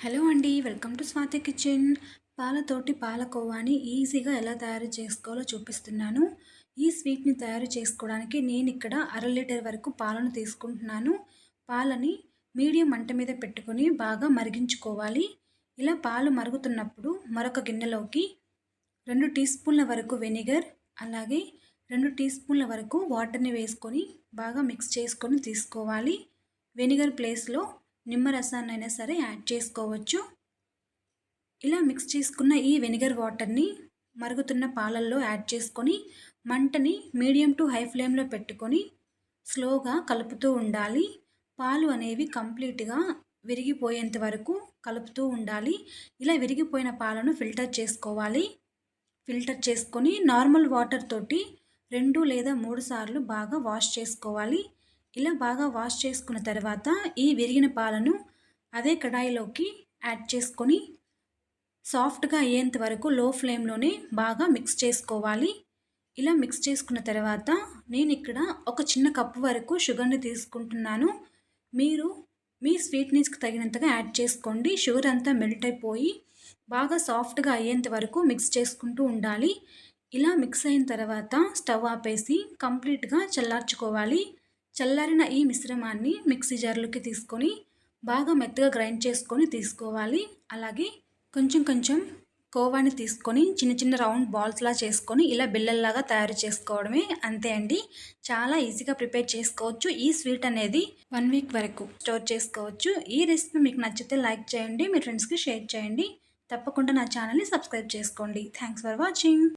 Hello అండి. Welcome to Swathi kitchen. పాలతోటి పాలకోవాని ఈజీగా ఎలా తయారు చేసుకోవాలో చూపిస్తున్నాను. ఈ స్వీట్‌ని తయారు చేసుకోవడానికి నేనిక్కడ అర లీటర్ వరకు పాలను తీసుకుంటున్నాను. పాలని మీడియం మంట మీద పెట్టుకొని బాగా మరిగించుకోవాలి. ఇలా పాలు మరుగుతున్నప్పుడు మరొక గిన్నెలోకి 2 టీ స్పూన్ల వరకు వెనిగర్, అలాగే 2 టీ స్పూన్ల వరకు వాటర్‌ని వేసుకొని బాగా మిక్స్ చేసుకొని తీసుకోవాలి. వెనిగర్ ప్లేస్‌లో నిమ్మరసాన్నైనా సరే యాడ్ చేసుకోవచ్చు. ఇలా మిక్స్ చేసుకున్న ఈ వెనిగర్ వాటర్‌ని మరుగుతున్న పాలల్లో యాడ్ చేసుకొని మంటని మీడియం టు హై ఫ్లేమ్‌లో పెట్టుకొని స్లోగా కలుపుతూ ఉండాలి. పాలు అనేవి కంప్లీట్‌గా విరిగిపోయేంత వరకు కలుపుతూ ఉండాలి. ఇలా విరిగిపోయిన పాలను ఫిల్టర్ చేసుకోవాలి. ఫిల్టర్ చేసుకొని నార్మల్ వాటర్ తోటి 2 లేదా 3 సార్లు బాగా వాష్ చేసుకోవాలి. ఇలా బాగా వాష్ చేసుకున్న తర్వాత ఈ విరిగిన పాలను అదే కడాయిలోకి యాడ్ చేసుకొని సాఫ్ట్‌గా అయ్యేంత వరకు లో ఫ్లేమ్‌లోనే బాగా మిక్స్ చేసుకోవాలి. ఇలా మిక్స్ చేసుకున్న తర్వాత నేనిక్కడ ఒక చిన్న కప్పు వరకు షుగర్‌ని తీసుకుంటున్నాను. మీరు మీ స్వీట్‌నెస్‌కి తగినంతగా యాడ్ చేసుకోండి. షుగర్ అంతా మెల్ట్ అయిపోయి బాగా సాఫ్ట్‌గా అయ్యేంత వరకు మిక్స్ చేసుకుంటూ ఉండాలి. ఇలా మిక్స్ అయిన తర్వాత స్టవ్ ఆపేసి కంప్లీట్‌గా చల్లార్చుకోవాలి. చల్లారిన ఈ మిశ్రమాన్ని మిక్సీ జార్‌లోకి తీసుకొని బాగా మెత్తగా గ్రైండ్ చేసుకొని తీసుకోవాలి. అలాగే కొంచెం కొంచెం కోవాని తీసుకొని చిన్న చిన్న రౌండ్ బాల్స్‌లా చేసుకొని ఇలా బిళ్ళల్లాగా తయారు చేసుకోవడమే. అంతే అండి. చాలా ఈజీగా ప్రిపేర్ చేసుకోవచ్చు. ఈ స్వీట్ అనేది 1 వీక్ వరకు స్టోర్ చేసుకోవచ్చు. ఈ రెసిపీ మీకు నచ్చితే లైక్ చేయండి. మీ ఫ్రెండ్స్‌కి షేర్ చేయండి. తప్పకుండా నా ఛానల్‌ని సబ్స్క్రైబ్ చేసుకోండి. Thanks for watching.